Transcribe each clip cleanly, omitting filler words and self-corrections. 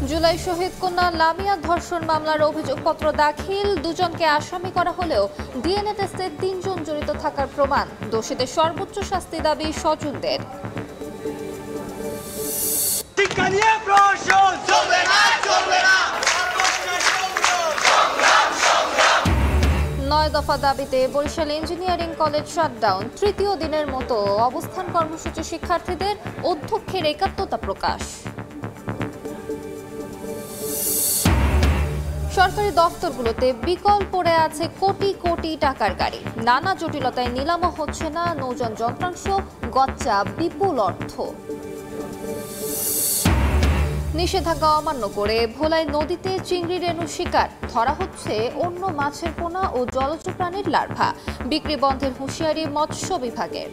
জুলাই শহীদ কন্যা লামিয়া ধর্ষণ মামলার অভিযোগপত্র দাখিল, দুজনকে আসামি করা হলেও ডিএনএ টেস্টে ৩ জন জড়িত থাকার প্রমাণ। দোষীদের সর্বোচ্চ শাস্তি দাবি স্বজনদের। ৯ দফা দাবিতে বরিশাল ইঞ্জিনিয়ারিং কলেজ শাটডাউন, তৃতীয় দিনের মতো অবস্থান কর্মসূচি শিক্ষার্থীদের, অধ্যক্ষের একাত্মতা প্রকাশ। সরকারি দফতরগুলোতে বিকল পড়ে আছে কোটি কোটি টাকার গাড়ি, নানা জটিলতায় নিলামও হচ্ছে না নৌযান যন্ত্রাংশ, গচ্চা বিপুল অর্থ। নিষেধাজ্ঞা অমান্য করে ভোলায় নদীতে চিংড়ি রেণু শিকার, ধরা হচ্ছে অন্য মাছের পোনা ও জলজ প্রাণীর লার্ভা, বিক্রি বন্ধের হুঁশিয়ারি মৎস্য বিভাগের।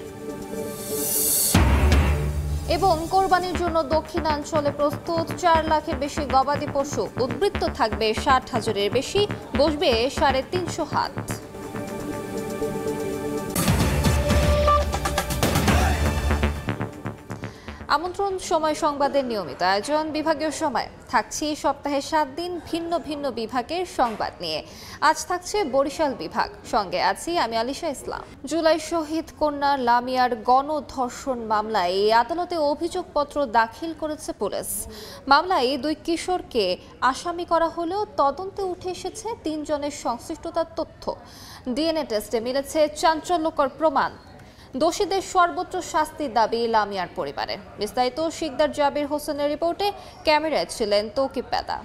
এবং কোরবানির জন্য দক্ষিণাঞ্চলে প্রস্তুত ৪ লাখের বেশি গবাদি পশু, উদ্বৃত্ত থাকবে ৬০,০০০-এর বেশি, বসবে ৩৫০ হাট। আমন্ত্রণ সময় সংবাদের নিয়মিত আয়োজন বিভাগীয় সময়। থাকছি সপ্তাহে ৭ দিন ভিন্ন ভিন্ন বিভাগের সংবাদ নিয়ে। আজ থাকছে বরিশাল বিভাগ, সঙ্গে আছি আমি আলিশা ইসলাম। জুলাই শহীদ কন্যা লামিয়ার গণধর্ষণ মামলায় আদালতে অভিযোগপত্র দাখিল করেছে পুলিশ। মামলায় ২ কিশোরকে আসামি করা হলেও তদন্তে উঠে এসেছে ৩ জনের সংশ্লিষ্টতার তথ্য। ডিএনএ টেস্টে মিলেছে চাঞ্চল্যকর প্রমাণ। দোষীদের সর্বোচ্চ শাস্তির দাবি লামিয়ার পরিবারের। বিস্তারিত শিকদার জাবির হোসেনের রিপোর্টে, ক্যামেরায় ছিলেন তৌকিব পেদা।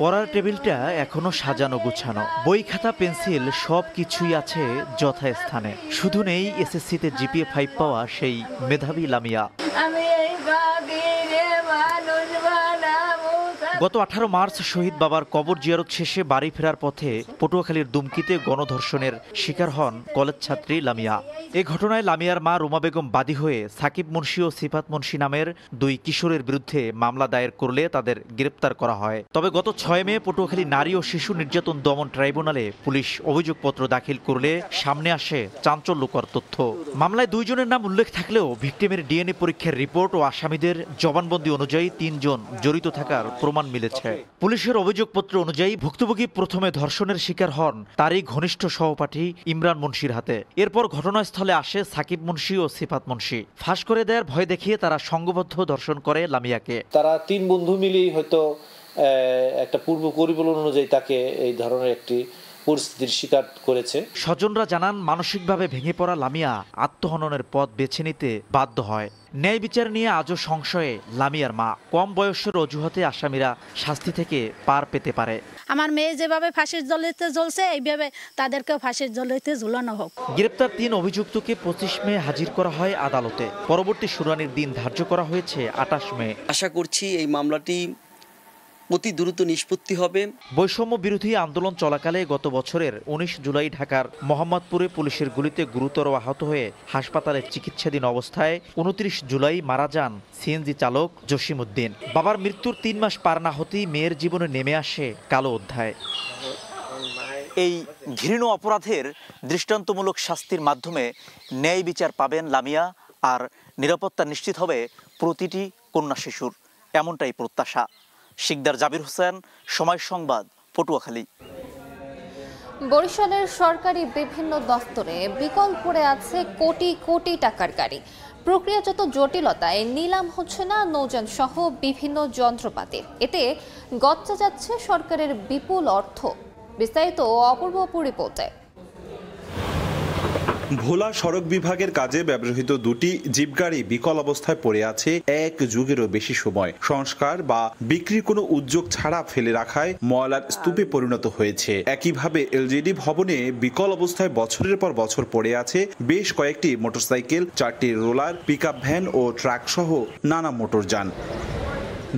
পড়ার টেবিলটা এখনো সাজানো গুছানো, বই খাতা পেন্সিল সবকিছুই আছে যথাস্থানে, শুধু নেই এসএসসিতে জিপিএ ৫ পাওয়া সেই মেধাবী লামিয়া। গত ১৮ মার্চ শহীদ বাবার কবর জিয়ারত শেষে বাড়ি ফেরার পথে পটুয়াখালীর দুমকিতে গণধর্ষণের শিকার হন কলেজ ছাত্রী লামিয়া। এ ঘটনায় লামিয়ার মা রুমা বেগম বাদী হয়ে সাকিব মুন্সি ও সিফাত মুন্সি নামের ২ কিশোরের বিরুদ্ধে মামলা দায়ের করলে তাদের গ্রেপ্তার করা হয়। তবে গত ৬ মে পটুয়াখালী নারী ও শিশু নির্যাতন দমন ট্রাইব্যুনালে পুলিশ অভিযোগপত্র দাখিল করলে সামনে আসে চাঞ্চল্যকর তথ্য। মামলায় ২ জনের নাম উল্লেখ থাকলেও ভিকটিমের ডিএনএ পরীক্ষার রিপোর্ট ও আসামিদের জবানবন্দি অনুযায়ী ৩ জন জড়িত থাকার প্রমাণ মিলেছে। পুলিশের অভিযোগপত্র অনুযায়ী ভুক্তভোগী প্রথমে ধর্ষণের শিকার হন তারই ঘনিষ্ঠ সহপাঠী ইমরান মুন্সির হাতে। এরপর ঘটনাস্থলে আসে সাকিব মুন্সি ও সিফাত মুন্সি। ফাঁস করে দেওয়ার ভয় দেখিয়ে তারা সংঘবদ্ধ ধর্ষণ করে লামিয়াকে। তারা ৩ বন্ধু মিলেই হয়তো একটা পূর্ব পরিকল্পনা অনুযায়ী তাকে এই ধরনের একটি পরিস্থিতির শিকার করেছে। স্বজনরা জানান, মানসিকভাবে ভেঙে পড়া লামিয়া আত্মহননের পথ বেছে নিতে বাধ্য হয়। ন্যায় বিচার নিয়ে আজও সংশয়ে লামিয়ার মা। কম বয়সের অজুহাতে আসামিরা শাস্তি থেকে পার পেতে পারে। আমার মেয়ে যেভাবে ফাঁসির জ্বলতে জ্বলছে, এইভাবে তাদেরকেও ফাঁসির জ্বলতে ঝুলানো হোক। গ্রেপ্তার ৩ অভিযুক্তকে ২৫ মে হাজির করা হয় আদালতে। পরবর্তী শুনানির দিন ধার্য করা হয়েছে ২৮ মে। আশা করছি এই মামলাটি অতি দ্রুত নিষ্পত্তি হবে। বৈষম্য বিরোধী আন্দোলন চলাকালে গত বছরের ১৯ জুলাই ঢাকার মোহাম্মদপুরে পুলিশের গুলিতে গুরুতর আহত হয়ে হাসপাতালে চিকিৎসাধীন অবস্থায় ২৯ জুলাই মারা যান সিএনজি চালক জসিমউদ্দিন। বাবার মৃত্যুর ৩ মাস পার না হতেই মেয়ের জীবনে নেমে আসে কালো অধ্যায়। এই ঘৃণ্য অপরাধের দৃষ্টান্তমূলক শাস্তির মাধ্যমে ন্যায় বিচার পাবেন লামিয়া, আর নিরাপত্তা নিশ্চিত হবে প্রতিটি কন্যা শিশুর, এমনটাই প্রত্যাশা। শিকদার জাবির হোসেন, সময় সংবাদ, পটুয়াখালী। বরিশালের সরকারি বিভিন্ন দফতরে বিকল পড়ে আছে কোটি কোটি টাকার গাড়ি। প্রক্রিয়াজাত জটিলতায় নিলাম হচ্ছে না নৌযান সহ বিভিন্ন যন্ত্রপাতি। এতে গচ্চা যাচ্ছে সরকারের বিপুল অর্থ। বিস্তারিত অপূর্ব রিপোর্টে। ভোলা সড়ক বিভাগের কাজে ব্যবহৃত 2টি জিপ গাড়ি বিকল অবস্থায় পড়ে আছে 1 যুগেরও বেশি সময়। সংস্কার বা বিক্রির কোনো উদ্যোগ ছাড়া ফেলে রাখায় ময়লার স্তূপে পরিণত হয়েছে। একইভাবে এলজিডি ভবনে বিকল অবস্থায় বছরের পর বছর পড়ে আছে বেশ কয়েকটি মোটরসাইকেল, 4টি রোলার, পিকআপ ভ্যান ও ট্রাক সহ নানা মোটরযান।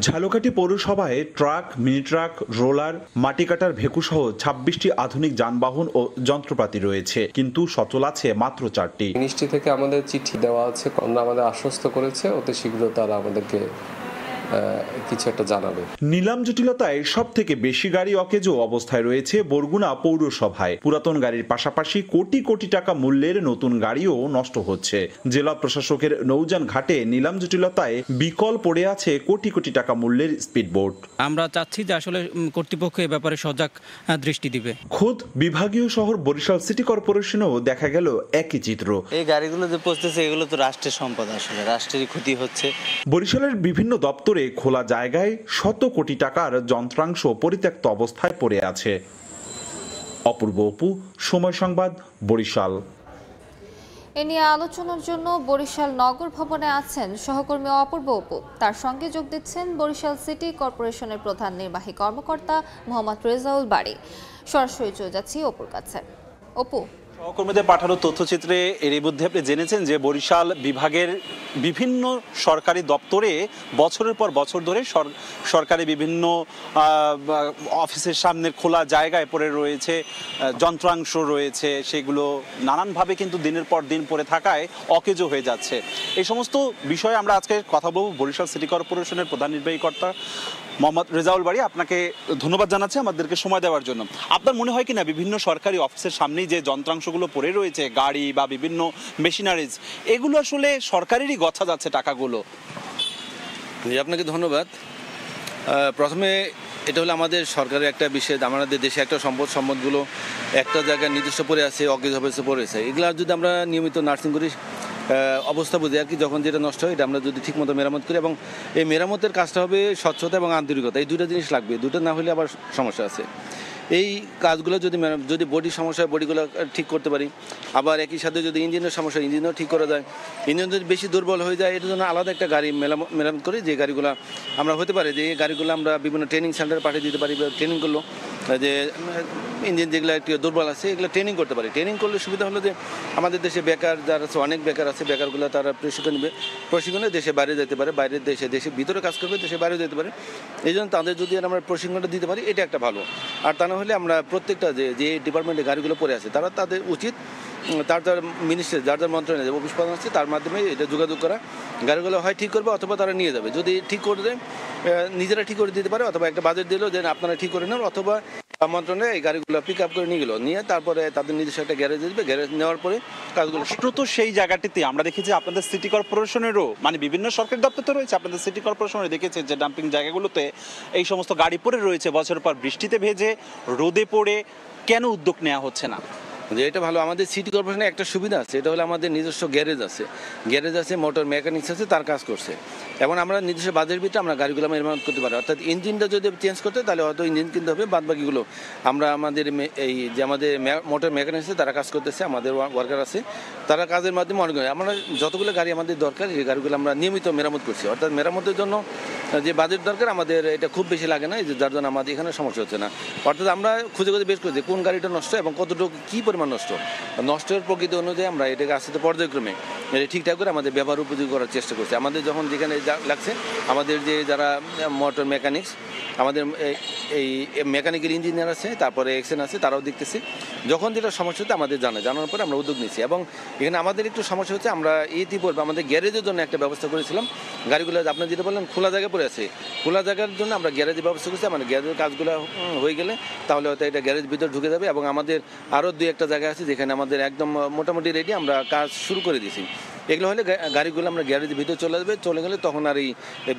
ঝালকাঠি পৌরসভায় ট্রাক, মিনি ট্রাক, রোলার, মাটি কাটার ভেকু সহ 26টি আধুনিক যানবাহন ও যন্ত্রপাতি রয়েছে, কিন্তু সচল আছে মাত্র 4টি। মিনিস্ট্রি থেকে আমাদের চিঠি দেওয়া আছে, আমাদের আশ্বস্ত করেছে অতি শীঘ্র তারা আমাদেরকে কিছু একটা জানাবে। নিলাম জটিলতায় সব থেকে বেশি গাড়ি অকেজো অবস্থায় রয়েছে বরগুনা পৌরসভায়। পুরাতন গাড়ির পাশাপাশি কোটি কোটি টাকা মূল্যের নতুন গাড়িও নষ্ট হচ্ছে। জেলা প্রশাসকের নৌজান ঘাটে নিলাম জটিলতায় বিকল পড়ে আছে কোটি কোটি টাকা মূল্যের স্পিডবোট। আমরা চাচ্ছি যে আসলে কর্তৃপক্ষ এ ব্যাপারে সজাগ দৃষ্টি দিবে। খোদ বিভাগীয় শহর বরিশাল সিটি কর্পোরেশনেও দেখা গেল একই চিত্র। এই গাড়িগুলো যে পৌঁছতেছে এগুলো তো রাষ্ট্রের সম্পদ, আসলে রাষ্ট্রেরই ক্ষতি হচ্ছে। বরিশালের বিভিন্ন দপ্তরে খোলা জায়গায় শত কোটি টাকার যন্ত্রাংশ পরিত্যক্ত অবস্থায় পড়ে আছে। অপূর্ব অপু, সময় সংবাদ, বরিশাল। এ নিয়ে আলোচনার জন্য বরিশাল নগর ভবনে আছেন সহকর্মী অপূর্ব অপু। তার সঙ্গে যোগ দিচ্ছেন বরিশাল সিটি কর্পোরেশনের প্রধান নির্বাহী কর্মকর্তা মোহাম্মদ রেজাউল বারী। সরাসরি চলে যাচ্ছি অপুর কাছে। অপু, সহকর্মীদের পাঠানো তথ্যচিত্রে এরই মধ্যে আপনি জেনেছেন যে বরিশাল বিভাগের বিভিন্ন সরকারি দপ্তরে বছরের পর বছর ধরে সরকারি বিভিন্ন অফিসের সামনে খোলা জায়গায় পড়ে রয়েছে, যন্ত্রাংশ রয়েছে, সেগুলো নানানভাবে কিন্তু দিনের পর দিন পড়ে থাকায় অকেজো হয়ে যাচ্ছে। এই সমস্ত বিষয়ে আমরা আজকে কথা বলব বরিশাল সিটি কর্পোরেশনের প্রধান নির্বাহী কর্তা মোহাম্মদ রেজাউল বারী। আপনাকে ধন্যবাদ জানাচ্ছি আমাদেরকে সময় দেওয়ার জন্য। আপনার মনে হয় কিনা বিভিন্ন সরকারি অফিসের সামনেই যে যন্ত্রাংশগুলো পড়ে রয়েছে, গাড়ি বা বিভিন্ন মেশিনারিজ, এগুলো আসলে সরকারেরই গচ্ছা যাচ্ছে টাকাগুলো? জি, আপনাকে ধন্যবাদ। প্রথমে এটা হলো আমাদের সরকারের একটা বিষয়, আমাদের দেশে একটা সম্পদগুলো একটা জায়গায় নির্দিষ্ট পড়ে আছে, অকেজ অবস্থা পড়েছে। এগুলো যদি আমরা নিয়মিত নার্সিং করি, অবস্থা বুঝে আর কি, যখন যেটা নষ্ট হয় এটা আমরা যদি ঠিকমতো মেরামত করি, এবং এই মেরামতের কাজটা হবে স্বচ্ছতা এবং আন্তরিকতা, এই দুটো জিনিস লাগবে। দুটো না হলে আবার সমস্যা আছে। এই কাজগুলো যদি বডির সমস্যা হয় বডিগুলো ঠিক করতে পারি, আবার একই সাথে যদি ইঞ্জিনের সমস্যা ইঞ্জিনও ঠিক করা যায়, ইঞ্জিন যদি বেশি দুর্বল হয়ে যায় এটার জন্য আলাদা একটা গাড়ি মেরামত করি, যে গাড়িগুলো আমরা হতে পারে যে এই গাড়িগুলো আমরা বিভিন্ন ট্রেনিং সেন্টারে পাঠিয়ে দিতে পারি, ট্রেনিং করলো যে ইঞ্জিন যেগুলো একটু দুর্বল আছে এগুলো ট্রেনিং করতে পারি। ট্রেনিং করলে সুবিধা হলো যে আমাদের দেশে বেকার যারা আছে, অনেক বেকার আছে, বেকারগুলো তারা প্রশিক্ষণ নেবে, প্রশিক্ষণে দেশে বাইরে যেতে পারে, বাইরের দেশের ভিতরে কাজ করবে, দেশে বাইরে যেতে পারে। এই জন্য তাদের যদি আমরা প্রশিক্ষণটা দিতে পারি এটা একটা ভালো। আর তা না হলে আমরা প্রত্যেকটা যে ডিপার্টমেন্টে গাড়িগুলো পড়ে আছে তাদের উচিত তার মিনিস্ট্রি যার মন্ত্রণালয়ে অফিস প্রধান আছে তার মাধ্যমে এটা যোগাযোগ করা, গাড়িগুলো হয় ঠিক করবে অথবা তারা নিয়ে যাবে। যদি ঠিক করে দেয় নিজেরা ঠিক করে দিতে পারে, অথবা একটা বাজেট দিল যে আপনারা ঠিক করে নেন, অথবা মন্ত্রণালয়ে এই গাড়িগুলো পিক আপ করে নিয়ে গেলো, নিয়ে তারপরে তাদের নিজস্ব একটা গ্যারেজ দেবে, গ্যারেজ নেওয়ার পরে কাজগুলো তো সেই জায়গাটিতে আমরা দেখেছি আপনাদের সিটি কর্পোরেশনেরও মানে বিভিন্ন সরকারি দপ্তর তো রয়েছে, আপনাদের সিটি কর্পোরেশনে দেখেছে যে ডাম্পিং জায়গাগুলোতে এই সমস্ত গাড়ি পড়ে রয়েছে বছরের পর বৃষ্টিতে ভেজে রোদে পড়ে। কেন উদ্যোগ নেওয়া হচ্ছে না? যে এটা ভালো, আমাদের সিটি কর্পোরেশনে একটা সুবিধা আছে, এটা হলো আমাদের নিজস্ব গ্যারেজ আছে, মোটর মেকানিক্স আছে, তার কাজ করছে। এবং আমরা নিজস্ব বাজেটের ভিতরে আমরা গাড়িগুলো মেরামত করতে পারি। অর্থাৎ ইঞ্জিনটা যদি চেঞ্জ করতে তাহলে হয়তো ইঞ্জিন কিনতে হবে, বাদ বাকিগুলো আমরা আমাদের এই যে আমাদের মোটর মেকানিক্স আছে তারা কাজ করতেছে, আমাদের ওয়ার্কার আছে, তারা কাজের মাধ্যমে অনেক আমরা যতগুলো গাড়ি আমাদের দরকার এই গাড়িগুলো আমরা নিয়মিত মেরামত করছি। অর্থাৎ মেরামতের জন্য যে বাজেট দরকার আমাদের এটা খুব বেশি লাগে না, যার জন্য আমাদের এখানে সমস্যা হচ্ছে না। অর্থাৎ আমরা খুঁজে বের করছি কোন গাড়িটা নষ্ট এবং কতটুকু কী পরিমাণ নষ্টের প্রকৃতি অনুযায়ী আমরা এটাকে আস্তে পর্যায়ক্রমে এটা ঠিকঠাক করে আমাদের ব্যবহার উপযোগী করার চেষ্টা করছি। আমাদের যখন যেখানে লাগছে আমাদের যে যারা মোটর মেকানিক্স, আমাদের এই মেকানিক্যাল ইঞ্জিনিয়ার আছে, তারপরে এক্সেন আছে, তারাও দেখতেছে। যখন যেটা সমস্যা হচ্ছে আমাদের জানার পরে আমরা উদ্যোগ নিচ্ছি। এবং এখানে আমাদের একটু সমস্যা হচ্ছে, আমরা ইতিপূর্বে আমাদের গ্যারেজের জন্য একটা ব্যবস্থা করেছিলাম। গাড়িগুলো আপনি যেটা বললেন খোলা জায়গায় পড়ে আছে, খোলা জায়গার জন্য আমরা গ্যারেজের ব্যবস্থা করছি। মানে গ্যারেজের কাজগুলো হয়ে গেলে তাহলে হয়তো এটা গ্যারেজ ভিতরে ঢুকে যাবে। এবং আমাদের আরও 2-1টা জায়গা আছে যেখানে আমাদের একদম মোটামুটি রেডি, আমরা কাজ শুরু করে দিয়েছি। এগুলো হলে গাড়িগুলো আমরা গ্যারেজের ভিতরে চলে গেলে তখন আর এই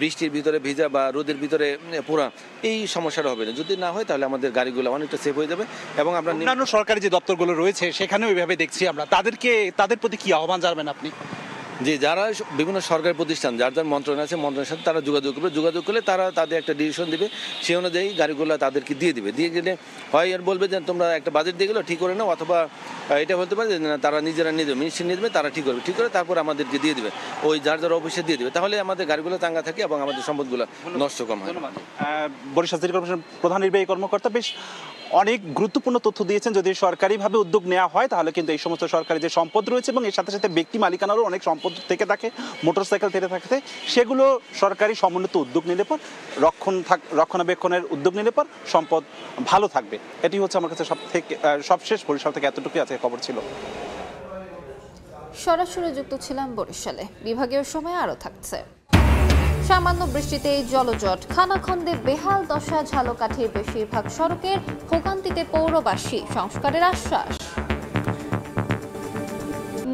বৃষ্টির ভিতরে ভিজা বা রোদের ভিতরে পোড়া এই সমস্যাটা হবে না। যদি না হয় তাহলে আমাদের গাড়িগুলো অনেকটা সেফ হয়ে যাবে। এবং আমরা অন্যান্য সরকারি যে দপ্তরগুলো রয়েছে সেখানেও এইভাবে দেখছি আমরা, তাদের প্রতি কি আহ্বান জানাবেন আপনি? যে যারা বিভিন্ন সরকারি প্রতিষ্ঠান যার মন্ত্রণালয় আছে, মন্ত্রণালয়ের সাথে তারা যোগাযোগ করলে তারা তাদের একটা ডিসিশন দেবে, সেই অনুযায়ী গাড়িগুলো তাদেরকে দিয়ে গেলে হয় আর বলবে যে তোমরা একটা বাজেট দিয়ে গেলো ঠিক করে নাও, অথবা এটা বলতে পারে যে তারা নিজেরা নিয়ে যাবে, মিনিস্ট্রি নিয়ে দেবে, তারা ঠিক করে তারপর আমাদেরকে দিয়ে দেবে, ওই যার অফিসে দিয়ে দেবে। তাহলে আমাদের গাড়িগুলো চাঙ্গা থাকে এবং আমাদের সম্পদগুলো নষ্ট কম হয়। বরিশাল সিটি কর্পোরেশন প্রধান নির্বাহী কর্মকর্তা বেশ অনেক গুরুত্বপূর্ণ তথ্য দিয়েছেন। যদি সরকারিভাবে উদ্যোগ নেওয়া হয় তাহলে কিন্তু এই সমস্ত সরকারি যে সম্পদ রয়েছে এবং এর সাথে সাথে ব্যক্তি মালিকানারও অনেক সম্পদ থেকে থাকে, মোটরসাইকেল থেকে থাকে, সেগুলো সরকারি সমন্বিত উদ্যোগ নিলে পর রক্ষণাবেক্ষণের উদ্যোগ নিলে পর সম্পদ ভালো থাকবে। এটি হচ্ছে আমার কাছে সবশেষ বরিশাল থেকে এতটুকুই আজকে খবর ছিল। সরাসরি যুক্ত ছিলাম বরিশালে, বিভাগীয় সময় আরও থাকছে। সামান্য বৃষ্টিতেই জলজট, খানাখন্দে বেহাল দশা ঝালকাঠির বেশিরভাগ সড়কের, ভোগান্তিতে পৌরবাসী, সংস্কারের আশ্বাস।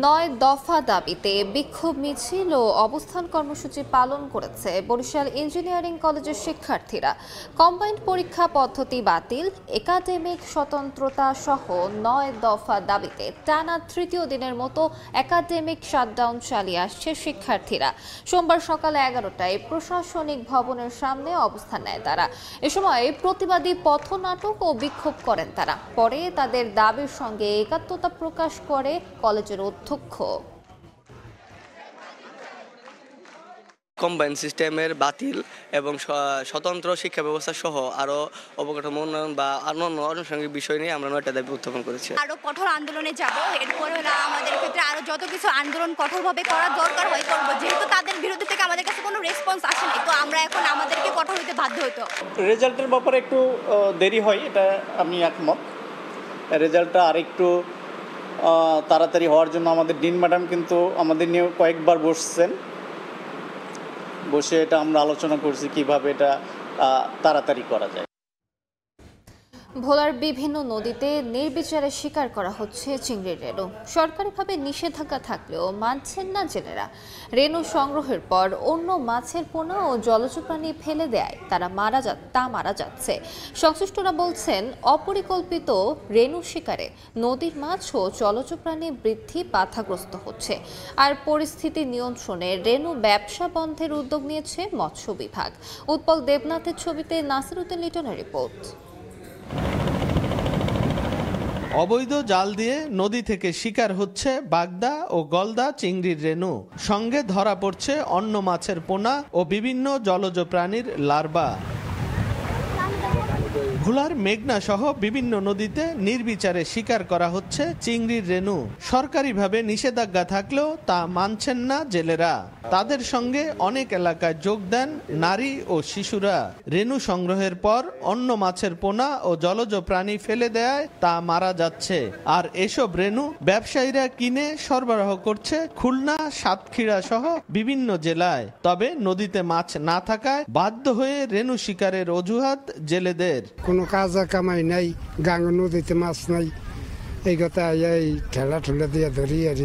9 দফা দাবিতে বিক্ষোভ মিছিল ও অবস্থান কর্মসূচি পালন করেছে বরিশাল ইঞ্জিনিয়ারিং কলেজের শিক্ষার্থীরা। কম্বাইন্ড পরীক্ষা পদ্ধতি বাতিল, একাডেমিক স্বতন্ত্রতা সহ 9 দফা দাবিতে টানা তৃতীয় দিনের মতো একাডেমিক শাটডাউন চালিয়ে আসছে শিক্ষার্থীরা। সোমবার সকাল 11টায় প্রশাসনিক ভবনের সামনে অবস্থান নেয় তারা। এ সময় প্রতিবাদী পথনাটক ও বিক্ষোভ করেন তারা। পরে তাদের দাবির সঙ্গে একাত্মতা প্রকাশ করে কলেজের অধ্যক্ষ। কম্বাইন সিস্টেমের বাতিল এবং স্বতন্ত্র শিক্ষা ব্যবস্থা সহ আরো অবকাঠামো উন্নয়ন বা অন্যান্য আনুষঙ্গিক বিষয় নিয়ে আমরা 9টা দাবি উত্থাপন করেছি। আরো কঠোর আন্দোলনে যাব, এরপরে আমাদের ক্ষেত্রে আরো যত কিছু আন্দোলন কঠোরভাবে করা দরকার হয় করব, যেহেতু তাদের বিরুদ্ধে থেকে আমাদের কাছে কোনো রেসপন্স আসেনি, তো আমরা এখন আমাদেরকে কঠোর হতে বাধ্য হতো। রেজাল্টের ব্যাপারে একটু দেরি হয়, এটা আমি একমত। রেজাল্টটা আরেকটু তাড়াতাড়ি হওয়ার জন্য আমাদের ডিন ম্যাডাম কিন্তু আমাদের নিয়ে কয়েকবার বসে এটা আমরা আলোচনা করছি কিভাবে এটা তাড়াতাড়ি করা যায়। ভোলার বিভিন্ন নদীতে নির্বিচারে শিকার করা হচ্ছে চিংড়ির রেণু। সরকারিভাবে নিষেধাজ্ঞা থাকলেও মানছেন না জেলেরা। রেণু সংগ্রহের পর অন্য মাছের পোনা ও জলজ প্রাণী ফেলে দেয় তা মারা যাচ্ছে। সংশ্লিষ্টরা বলছেন, অপরিকল্পিত রেণু শিকারে নদীর মাছ ও জলজ প্রাণী বৃদ্ধি বাধাগ্রস্ত হচ্ছে। আর পরিস্থিতি নিয়ন্ত্রণে রেণু ব্যবসা বন্ধের উদ্যোগ নিয়েছে মৎস্য বিভাগ। উৎপল দেবনাথের ছবিতে নাসিরউদ্দিন লিটনের রিপোর্ট। অবৈধ জাল দিয়ে নদী থেকে শিকার হচ্ছে বাগদা ও গলদা চিংড়ির রেণু। সঙ্গে ধরা পড়ছে অন্য মাছের পোনা ও বিভিন্ন জলজ প্রাণীর লার্ভা। ভোলার মেঘনা সহ বিভিন্ন নদীতে নির্বিচারে শিকার করা হচ্ছে চিংড়ির রেণু। সরকারিভাবে নিষেধাজ্ঞা থাকলেও তা মানছেন না জেলেরা। তাদের সঙ্গে অনেক এলাকায় যোগ দেন নারী ও শিশুরা। রেণু সংগ্রহের পর অন্য মাছের পোনা ও জলজ প্রাণী ফেলে দেয় তা মারা যাচ্ছে। আর এসব রেণু ব্যবসায়ীরা কিনে সরবরাহ করছে খুলনা, সাতক্ষীরা সহ বিভিন্ন জেলায়। তবে নদীতে মাছ না থাকায় বাধ্য হয়ে রেণু শিকারের অজুহাত জেলেদের। কোনো কাজ কামাই নাই, গাঙ্গ নদীতে মাছ নাই, এই কথা এই ঠেলা ঠেলা দিয়ে ধরি। আর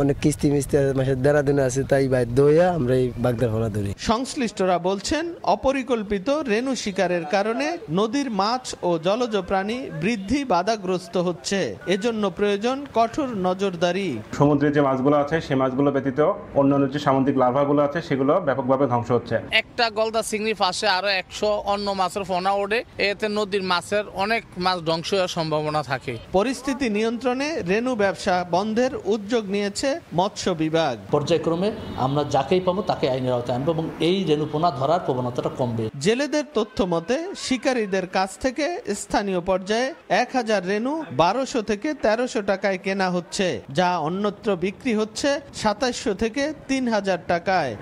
অনেক কিস্তি মিস্তি মাসের দেড়া দিন আছে, তাই বাধ্য হয়ে আমরা এই বাগদা ফলা ধরি। সংশ্লিষ্টরা বলছেন, অপরিকল্পিত রেণু শিকারের কারণে নদীর মাছ ও জলজ প্রাণী বৃদ্ধি বাধাগ্রস্ত হচ্ছে। এজন্য প্রয়োজন কঠোর নজরদারি। সমুদ্রে যে মাছগুলো আছে সেই মাছগুলো ব্যতীত অন্যান্য যে সামুদ্রিক লার্ভাগুলো আছে সেগুলো ব্যাপকভাবে ধ্বংস হচ্ছে। একটা গলদা চিংড়ি পাশে আরো 100 অন্য মাছের পোনা ওঠে, এতে নদীর মাছের অনেক মাছ ধ্বংস হওয়ার সম্ভাবনা থাকে। পরিস্থিতি নিয়ন্ত্রণে রেণু ব্যবসা বন্ধের উদ্যোগ নিয়েছে মৎস্য বিভাগ। পর্যায়ক্রমে আমরা যাকেই পাবো তাকে আইনের আওতায় আনবো এবং এই রেণু পোনা ধরার প্রবণতাটা কমবে। জেলেদের তথ্য মতে শিকারীদের কাছ থেকে স্থানীয় পর্যায়ে 1000 রেণু 1200 থেকে 1300 টাকায় কেনা হচ্ছে, যা অন্যত্র বিক্রি হচ্ছে 2700 থেকে 3000 টাকায়।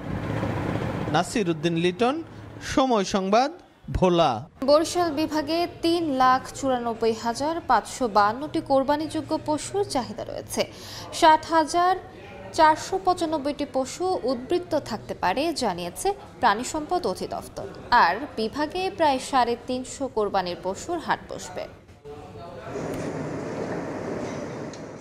নাসিরউদ্দিন লিটন, সময় সংবাদ, ভোলা। বরিশাল বিভাগে 3,94,552টি কোরবানিযোগ্য পশুর চাহিদা রয়েছে। 60,495টি পশু উদ্বৃত্ত থাকতে পারে জানিয়েছে প্রাণী সম্পদ অধিদপ্তর। আর বিভাগে প্রায় 350 কোরবানির পশুর হাট বসবে।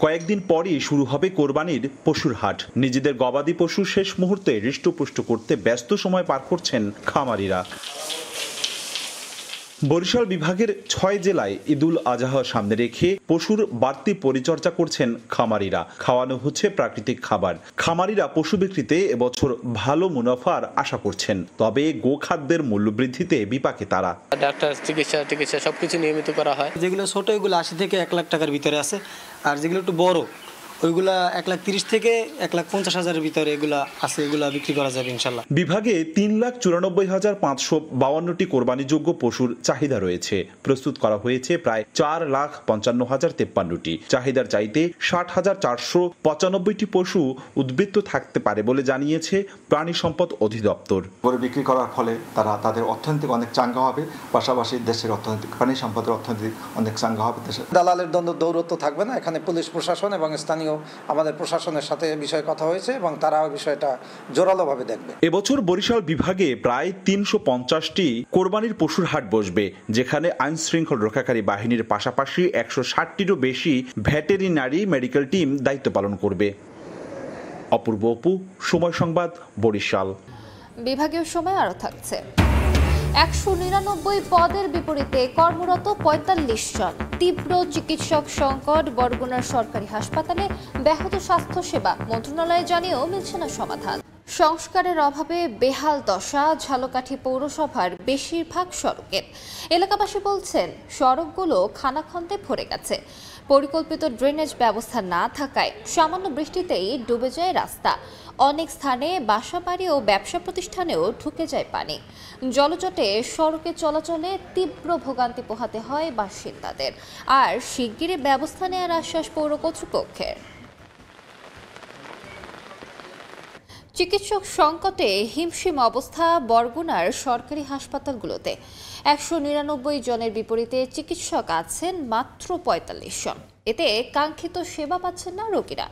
কয়েকদিন পরই শুরু হবে কোরবানির পশুর হাট। নিজেদের গবাদি পশু শেষ মুহূর্তে হৃষ্টপুষ্ট করতে ব্যস্ত সময় পার করছেন খামারিরা। বরিশাল বিভাগের 6 জেলায় ঈদুল আজহা সামনে রেখে পশুর বাড়তি পরিচর্যা করছেন খামারিরা। খাওয়ানো হচ্ছে প্রাকৃতিক খাবার। খামারিরা পশু বিক্রিতে এবছর ভালো মুনাফার আশা করছেন, তবে গোখাদ্যের মূল্য বৃদ্ধিতে বিপাকে তারা। ডাক্তার চিকিৎসা সবকিছু নিয়মিত করা হয়। যেগুলো ছোট এগুলো 80 থেকে 1 লাখ টাকার ভিতরে আছে, আর যেগুলো একটু বড় ওইগুলা 1,30,000 থেকে 1,50,000 ভিতরে এগুলা আছে, এগুলা বিক্রি করা যাবে ইনশাল্লাহ। বিভাগে 3,94,552টি কোরবানিযোগ্য পশুর চাহিদা রয়েছে। প্রস্তুত করা হয়েছে প্রায় 4,55,053টি। চাহিদার চাইতে 60,495টি পশু উদ্বৃত্ত থাকতে পারে বলে জানিয়েছে প্রাণী সম্পদ অধিদপ্তর। গরু বিক্রি করার ফলে তাদের অর্থনৈতিক অনেক চাঙ্গা হবে, পাশাপাশি দেশের অর্থনৈতিক প্রাণী সম্পদের অর্থনৈতিক অনেক চাঙ্গা হবে। দেশের দালালের দ্বন্দ্ব দৌরত্ব থাকবে না। এখানে পুলিশ প্রশাসন এবং স্থানীয় আমাদের প্রশাসনের সাথে বিষয়ে কথা হয়েছে এবং তারা বিষয়টা জোরালোভাবে দেখবে। এবছর বরিশাল বিভাগে প্রায় ৩৫০টি কোরবানির পশুর হাট বসবে, যেখানে আইন শৃঙ্খলা রক্ষাকারী বাহিনীর পাশাপাশি ১৬০টিরও বেশি ভেটেরিনারি মেডিকেল টিম দায়িত্ব পালন করবে। অপূর্ব অপু, সময় সংবাদ, বরিশাল। বিভাগীয় সময় আরো থাকছে। ১৯৯ পদের বিপরীতে কর্মরত ৪৫ জন। তীব্র চিকিৎসক সংকট। বরগুনার সরকারি হাসপাতালে ব্যাহত স্বাস্থ্যসেবা। মন্ত্রণালয়ে জানিয়েও মিলছে না সমাধান। সংস্কারের অভাবে বেহাল দশা ঝালকাঠি পৌরসভার বেশিরভাগ সড়কের। এলাকাবাসী বলছেন সড়কগুলো খানাখন্দে ভরে গেছে। পরিকল্পিত ড্রেনেজ ব্যবস্থা না থাকায় সামান্য বৃষ্টিতেই ডুবে যায় রাস্তা। অনেক স্থানে বাসাবাড়ি ও ব্যবসা প্রতিষ্ঠানেও ঢুকে যায় পানি। জলজটে সড়কে চলাচলে তীব্র ভোগান্তি পোহাতে হয় বাসিন্দাদের। আর শিগগিরই ব্যবস্থা নেওয়ার আশ্বাস পৌর কর্তৃপক্ষের। চিকিৎসক সংকটে হিমশিম অবস্থা বরগুনার সরকারি হাসপাতালগুলোতে। ১৯৯ জনের বিপরীতে চিকিৎসক আছেন মাত্র ৪৫ জন। এতে কাঙ্ক্ষিত সেবা পাচ্ছেন না রোগীরা।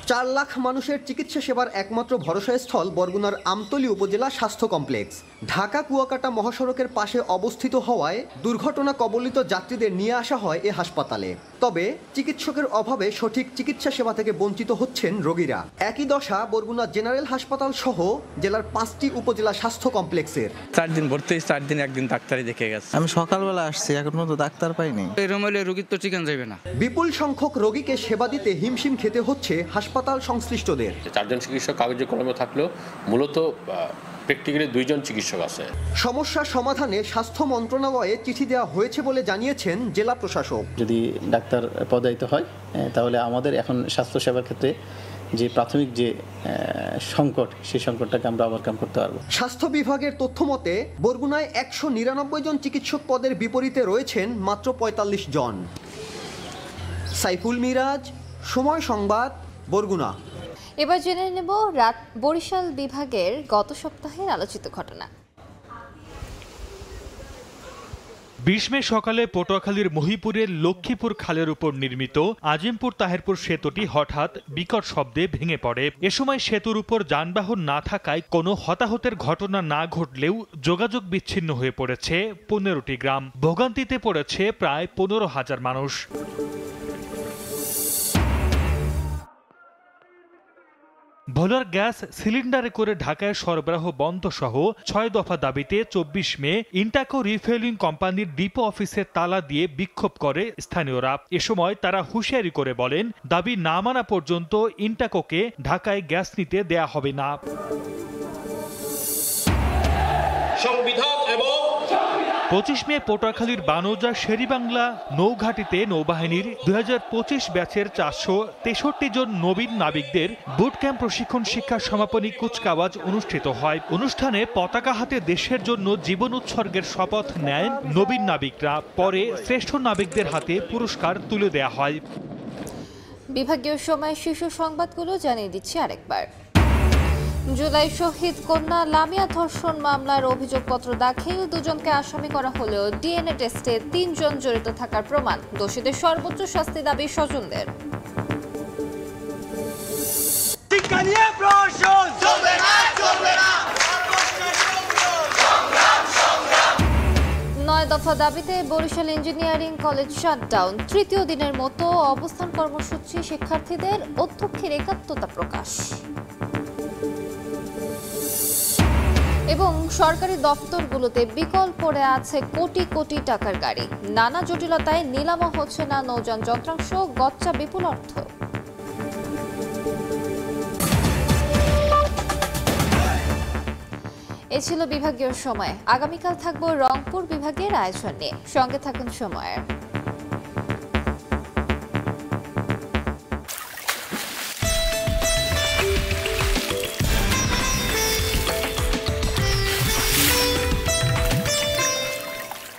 ৪ লাখ মানুষের চিকিৎসা সেবার একমাত্র ভরসাস্থল বরগুনার আমতলী উপজেলা স্বাস্থ্য কমপ্লেক্স। ঢাকা কুয়াকাটা মহাসড়কের পাশে অবস্থিত হওয়ায় দুর্ঘটনা কবলিত যাত্রীদের নিয়ে আসা হয় এ হাসপাতালে। তবে চিকিৎসকের অভাবে সঠিক চিকিৎসা সেবা থেকে বঞ্চিত হচ্ছেন রোগীরা। একই দশা বরগুনা জেনারেল হাসপাতাল সহ জেলার ৫টি উপজেলা স্বাস্থ্য কমপ্লেক্সের। ৪ দিন ভর্তি, ৪ দিন একদিন ডাক্তারই দেখে গেছে। আমি সকালবেলা আসছি, এখন পর্যন্ত ডাক্তার পাইনি। এরকম হলে রোগীর তো ঠিকানা যাবে না। বিপুল সংখ্যক রোগীকে সেবা দিতে হিমশিম খেতে হচ্ছে হাসপাতাল সংশ্লিষ্টদের। ৪ জন চিকিৎসক কাগজে কলমে থাকলেও মূলত প্র্যাকটিক্যালি ২ জন চিকিৎসক আছে। সমস্যার সমাধানে স্বাস্থ্য মন্ত্রণালয়ে চিঠি দেওয়া হয়েছে বলে জানিয়েছেন জেলা প্রশাসক। যদি ডাক্তার পদায়িত হয় তাহলে আমাদের এখন স্বাস্থ্যসেবার ক্ষেত্রে যে প্রাথমিক যে সংকট, সেই সংকটটাকে আমরা ওভারকাম করতে পারবো। স্বাস্থ্য বিভাগের তথ্য মতে বরগুনায় ১৯৯ জন চিকিৎসক পদের বিপরীতে রয়েছেন মাত্র ৪৫ জন। সাইফুল মিরাজ, সময় সংবাদ, বরগুনা। এবার জেনে নেব বরিশাল বিভাগের গত সপ্তাহের আলোচিত ঘটনা। ২০ মে সকালে পটুয়াখালীর মহিপুরের লক্ষ্মীপুর খালের উপর নির্মিত আজিমপুর তাহেরপুর সেতুটি হঠাৎ বিকট শব্দে ভেঙে পড়ে। এ সময় সেতুর উপর যানবাহন না থাকায় কোনো হতাহতের ঘটনা না ঘটলেও যোগাযোগ বিচ্ছিন্ন হয়ে পড়েছে ১৫টি গ্রাম। ভোগান্তিতে পড়েছে প্রায় ১৫,০০০ মানুষ। ভোলার গ্যাস সিলিন্ডারে করে ঢাকায় সরবরাহ বন্ধ সহ ৬ দফা দাবিতে ২৪ মে ইন্টাকো রিফিলিং কোম্পানির ডিপো অফিসে তালা দিয়ে বিক্ষোভ করে স্থানীয়রা। এ সময় তারা হুঁশিয়ারি করে বলেন, দাবি না মানা পর্যন্ত ইন্টাকোকে ঢাকায় গ্যাস নিতে দেয়া হবে না। সংবিধান এবং ২৫ মে পটুয়াখালীর বানৌজা শেরিবাংলা নৌঘাটিতে নৌবাহিনীর ২০২৫ ব্যাচের ৪৬৩ জন নবীন নাবিকদের বুট ক্যাম্প প্রশিক্ষণ শিক্ষা সমাপনী কুচকাওয়াজ অনুষ্ঠিত হয়। অনুষ্ঠানে পতাকা হাতে দেশের জন্য জীবন উৎসর্গের শপথ নেন নবীন নাবিকরা। পরে শ্রেষ্ঠ নাবিকদের হাতে পুরস্কার তুলে দেয়া হয়। বিভাগীয় সময় শীর্ষ সংবাদগুলো জানিয়ে দিচ্ছি আরেকবার। জুলাই শহীদ কন্যা লামিয়া ধর্ষণ মামলার অভিযোগপত্র দাখিল। ২ জনকে আসামি করা হলেও ডিএনএ টেস্টে ৩ জন জড়িত থাকার প্রমাণ। দোষীদের সর্বোচ্চ শাস্তি দাবি স্বজনদের। ৯ দফা দাবিতে বরিশাল ইঞ্জিনিয়ারিং কলেজ শাটডাউন। ৩য় দিনের মতো অবস্থান কর্মসূচি শিক্ষার্থীদের। অধ্যক্ষের একাত্মতা প্রকাশ। এবং সরকারি দপ্তরগুলোতে বিকল পড়ে আছে কোটি কোটি টাকার গাড়ি। নানা জটিলতায় নিলামও হচ্ছে না নৌযান যন্ত্রাংশ। গচ্চা বিপুল অর্থ। এ ছিল বিভাগীয় সময়। আগামীকাল থাকবো রংপুর বিভাগের আয়োজন নিয়ে। সঙ্গে থাকুন সময়ের।